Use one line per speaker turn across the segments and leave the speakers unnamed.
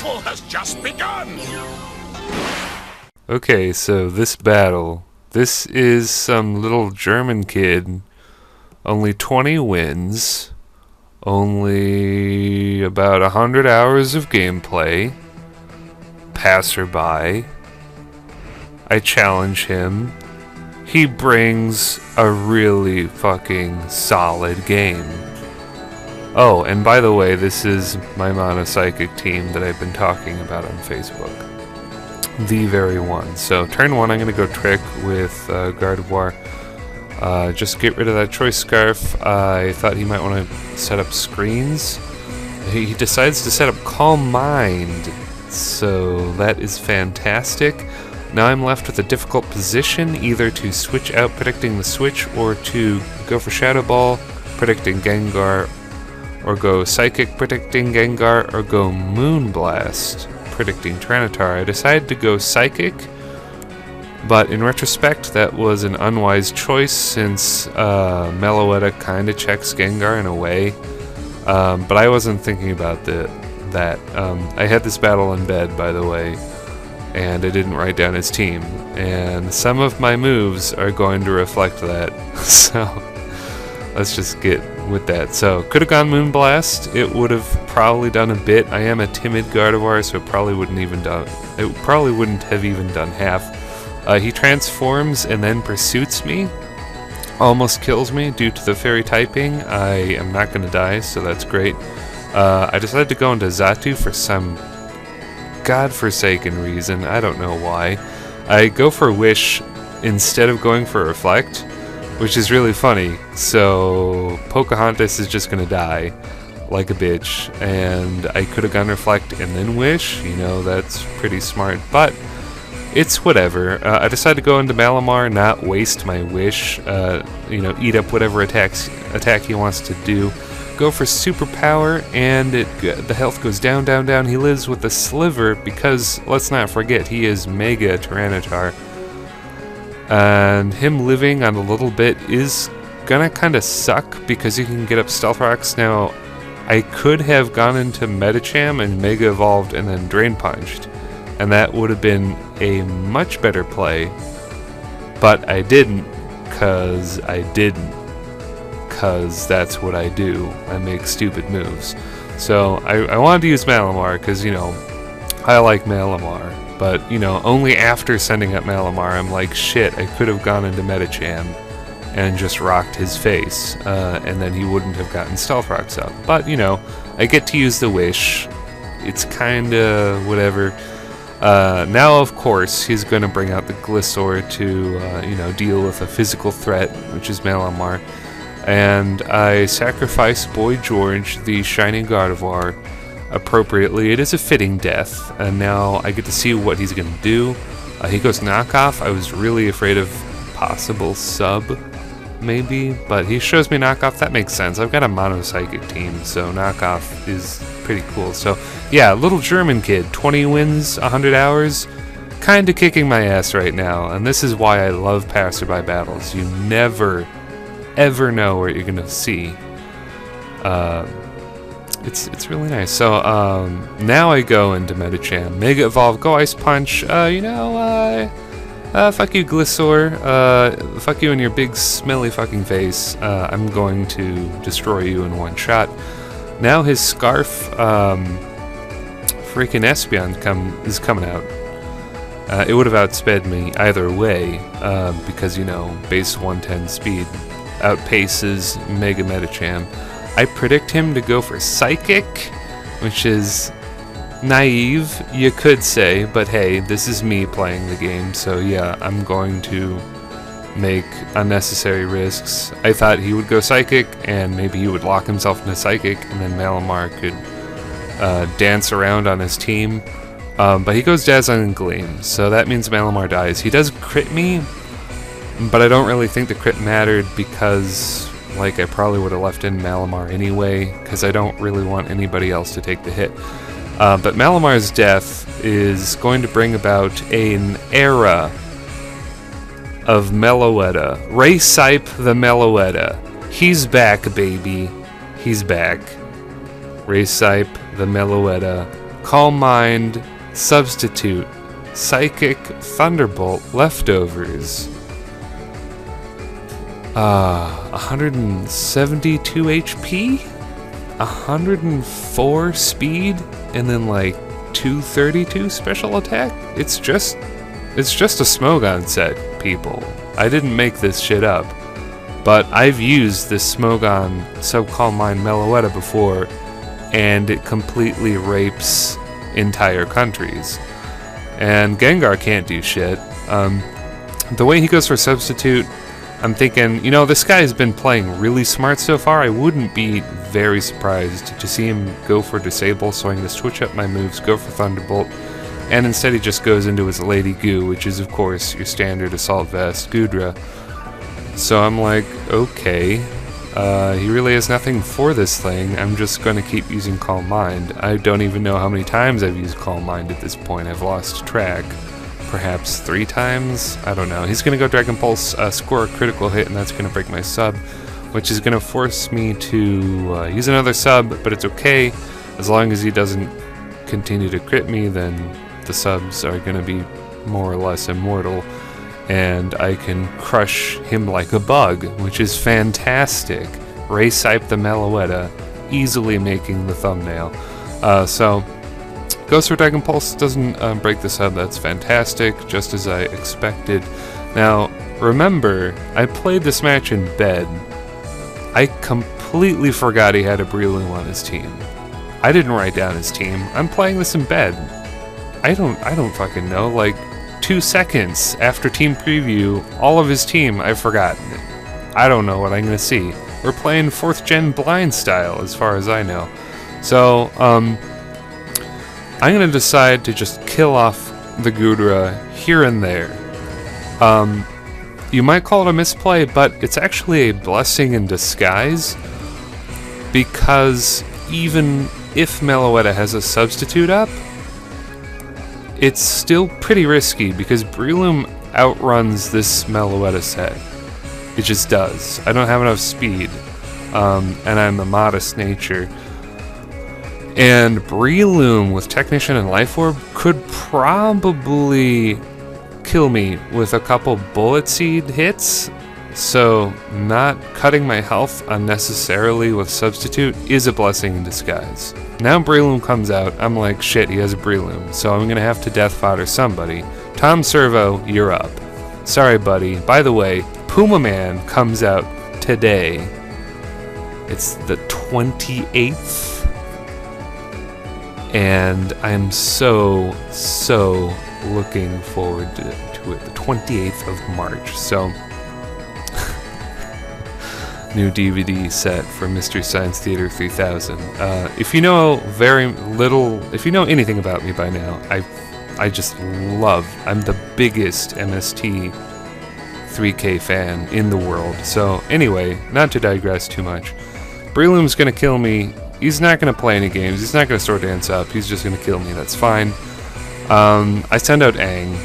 battle has just begun!
Okay, so this battle. This is some little German kid. Only 20 wins. Only about 100 hours of gameplay. Passerby. I challenge him. He brings a really fucking solid game. Oh, and by the way, this is my Monopsychic team that I've been talking about on Facebook. The very one. So, turn 1, I'm going to go Trick with Gardevoir. Just get rid of that Choice Scarf. I thought he might want to set up screens. He decides to set up Calm Mind. So, that is fantastic. Now I'm left with a difficult position, either to switch out predicting the switch, or to go for Shadow Ball, predicting Gengar, or go Psychic predicting Gengar, or go Moonblast predicting Tyranitar. I decided to go Psychic, but in retrospect that was an unwise choice since Meloetta kinda checks Gengar in a way, but I wasn't thinking about that. I had this battle in bed, by the way, and I didn't write down his team, and some of my moves are going to reflect that, so let's just get with that. So, could have gone Moonblast. It would have probably done a bit. I am a timid Gardevoir, so it probably wouldn't have even done half. He transforms and then pursuits me. Almost kills me due to the fairy typing. I am not going to die, so that's great. I decided to go into Xatu for some godforsaken reason. I don't know why. I go for Wish instead of going for Reflect, which is really funny. So Pocahontas is just gonna die like a bitch, and I could have gone Reflect and then Wish. You know, that's pretty smart, but it's whatever. I decided to go into Malamar, not waste my Wish. You know, eat up whatever attack he wants to do. Go for Superpower, and the health goes down, down, down. He lives with a sliver because, let's not forget, he is Mega Tyranitar. And him living on a little bit is gonna kinda suck because you can get up Stealth Rocks. Now, I could have gone into Medicham and Mega Evolved and then Drain Punched, and that would have been a much better play, but I didn't, cause that's what I do. I make stupid moves. So, I wanted to use Malamar, cause, you know, I like Malamar. But, you know, only after sending up Malamar, I'm like, shit, I could have gone into Medicham and just rocked his face, and then he wouldn't have gotten Stealth Rocks up. But, you know, I get to use the Wish. It's kinda whatever. Now, of course, he's gonna bring out the Gliscor to, you know, deal with a physical threat, which is Malamar. And I sacrifice Boy George, the Shiny Gardevoir, appropriately. It is a fitting death, and now I get to see what he's going to do. He goes Knockoff. I was really afraid of possible Sub, maybe, but he shows me Knockoff. That makes sense. I've got a Monopsychic team, so Knockoff is pretty cool. So, yeah, little German kid, 20 wins, 100 hours, kinda kicking my ass right now, and this is why I love Passerby battles. You never, ever know what you're going to see. It's really nice. So, now I go into Medicham. Mega Evolve, go Ice Punch. Fuck you, Gliscor. Fuck you in your big, smelly fucking face. I'm going to destroy you in one shot. Now his Scarf, freaking Espeon is coming out. It would have outsped me either way, because, you know, base 110 speed outpaces Mega Medicham. I predict him to go for Psychic, which is naive, you could say, but hey, this is me playing the game, so yeah, I'm going to make unnecessary risks. I thought he would go Psychic, and maybe he would lock himself into Psychic, and then Malamar could dance around on his team, but he goes Dazzling Gleam, so that means Malamar dies. He does crit me, but I don't really think the crit mattered because, like, I probably would have left in Malamar anyway, because I don't really want anybody else to take the hit. But Malamar's death is going to bring about an era of Meloetta. Ray Sipe the Meloetta. He's back, baby. He's back. Ray Sipe the Meloetta. Calm Mind, Substitute, Psychic, Thunderbolt, Leftovers. 172 HP, 104 speed, and then like 232 special attack. It's just a Smogon set, people. I didn't make this shit up, but I've used this Smogon Calm Mind Meloetta before, and it completely rapes entire countries. And Gengar can't do shit. The way he goes for Substitute, I'm thinking, you know, this guy has been playing really smart so far. I wouldn't be very surprised to see him go for Disable, so I'm going to switch up my moves, go for Thunderbolt, and instead he just goes into his Lady Goo, which is, of course, your standard Assault Vest Goodra. So I'm like, okay, he really has nothing for this thing. I'm just going to keep using Calm Mind. I don't even know how many times I've used Calm Mind at this point. I've lost track. Perhaps 3 times? I don't know. He's going to go Dragon Pulse, score a critical hit, and that's going to break my sub, which is going to force me to use another sub, but it's okay. As long as he doesn't continue to crit me, then the subs are going to be more or less immortal, and I can crush him like a bug, which is fantastic. Ray Sipe the Meloetta, easily making the thumbnail. So goes for Dragon Pulse, doesn't break the sub, that's fantastic, just as I expected. Now, remember, I played this match in bed. I completely forgot he had a Breloom on his team. I didn't write down his team. I'm playing this in bed. I don't fucking know, like 2 seconds after team preview, all of his team, I've forgotten it. I don't know what I'm gonna see. We're playing 4th gen blind style, as far as I know. So, I'm going to decide to just kill off the Goodra here and there. You might call it a misplay, but it's actually a blessing in disguise, because even if Meloetta has a substitute up, it's still pretty risky, because Breloom outruns this Meloetta set. It just does. I don't have enough speed, and I'm a modest nature. And Breloom with Technician and Life Orb could probably kill me with a couple Bullet Seed hits, so not cutting my health unnecessarily with Substitute is a blessing in disguise. Now Breloom comes out, I'm like, shit, he has a Breloom, so I'm gonna have to Death Fodder somebody. Tom Servo, you're up. Sorry, buddy. By the way, Puma Man comes out today. It's the 28th. And I'm so looking forward to it, the 28th of March. So, new DVD set for Mystery Science Theater 3000. If you know very little, if you know anything about me by now, I just love, I'm the biggest MST 3K fan in the world. So anyway, not to digress too much, Breloom's gonna kill me. He's not going to play any games, he's not going to Sword Dance up, he's just going to kill me, that's fine. I send out Aang.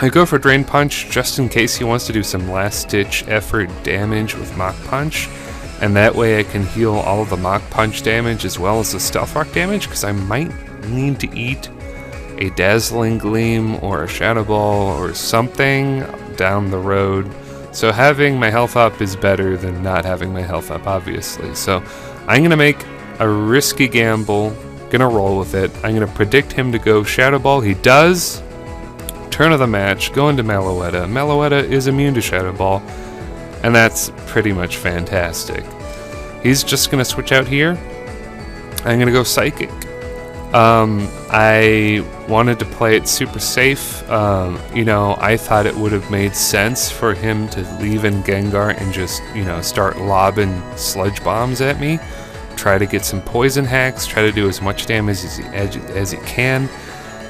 I go for Drain Punch just in case he wants to do some last-ditch effort damage with Mach Punch, and that way I can heal all of the Mach Punch damage as well as the Stealth Rock damage, because I might need to eat a Dazzling Gleam or a Shadow Ball or something down the road. So having my health up is better than not having my health up, obviously. So I'm going to make a risky gamble, gonna roll with it. I'm gonna predict him to go Shadow Ball. He does. Turn of the match, go into Meloetta. Meloetta is immune to Shadow Ball, and that's pretty much fantastic. He's just gonna switch out here. I'm gonna go Psychic. I wanted to play it super safe. You know, I thought it would have made sense for him to leave in Gengar and just, you know, start lobbing Sludge Bombs at me. Try to get some poison hacks, try to do as much damage as he can,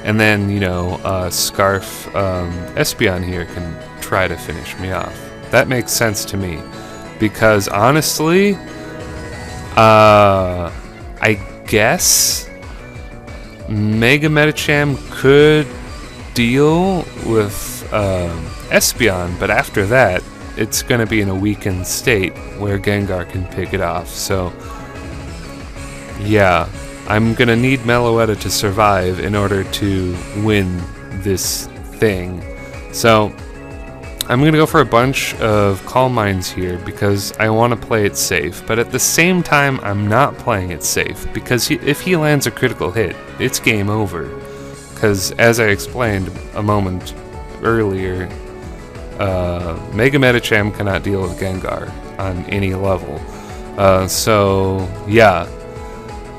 and then, you know, Scarf Espeon here can try to finish me off. That makes sense to me, because honestly, I guess Mega Medicham could deal with Espeon, but after that, it's going to be in a weakened state where Gengar can pick it off, so yeah, I'm gonna need Meloetta to survive in order to win this thing. So I'm going to go for a bunch of Calm Minds here because I want to play it safe, but at the same time I'm not playing it safe because if he lands a critical hit, it's game over. Because as I explained a moment earlier, Mega Medicham cannot deal with Gengar on any level. So yeah,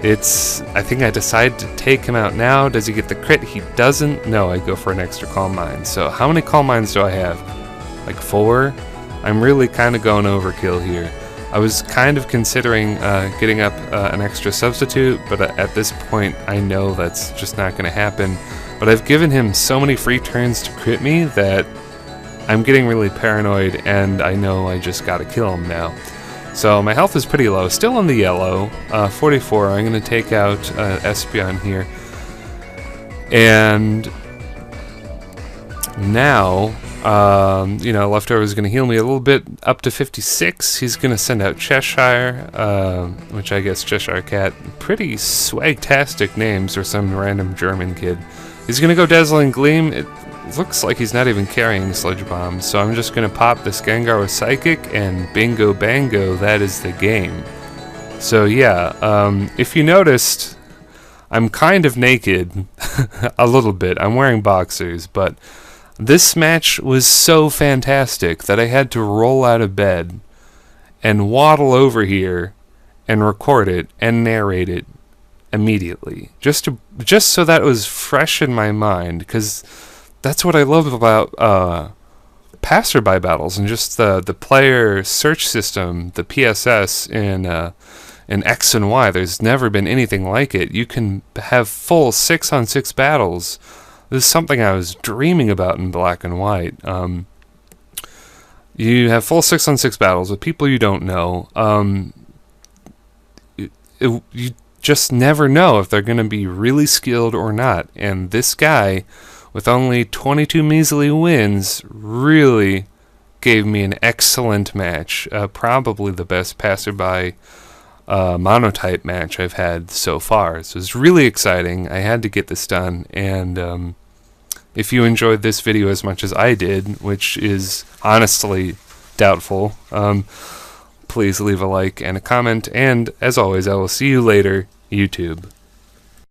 I think I decide to take him out now. Does he get the crit? He doesn't. No, I go for an extra Calm Mind. So how many Calm Minds do I have? Like 4? I'm really kind of going overkill here. I was kind of considering getting up an extra substitute, but at this point I know that's just not going to happen. But I've given him so many free turns to crit me that I'm getting really paranoid, and I know I just gotta kill him now. So my health is pretty low, still in the yellow, 44. I'm going to take out Espeon here. And now, you know, Leftover is going to heal me a little bit up to 56. He's going to send out Cheshire, which I guess Cheshire Cat. Pretty swagtastic names for some random German kid. He's going to go Dazzling Gleam. It looks like he's not even carrying Sludge Bomb, so I'm just going to pop this Gengar with Psychic, and bingo bango, that is the game. So yeah, if you noticed, I'm kind of naked, a little bit. I'm wearing boxers, but this match was so fantastic that I had to roll out of bed and waddle over here and record it and narrate it immediately, just so that it was fresh in my mind, because that's what I love about passerby battles and just the player search system, the PSS in X and Y. There's never been anything like it. You can have full 6-on-6 battles. This is something I was dreaming about in Black and White. You have full 6-on-6 battles with people you don't know. You just never know if they're going to be really skilled or not. And this guy, with only 22 measly wins, really gave me an excellent match. Probably the best passerby monotype match I've had so far. So it's really exciting. I had to get this done. And if you enjoyed this video as much as I did, which is honestly doubtful, please leave a like and a comment. And as always, I will see you later, YouTube.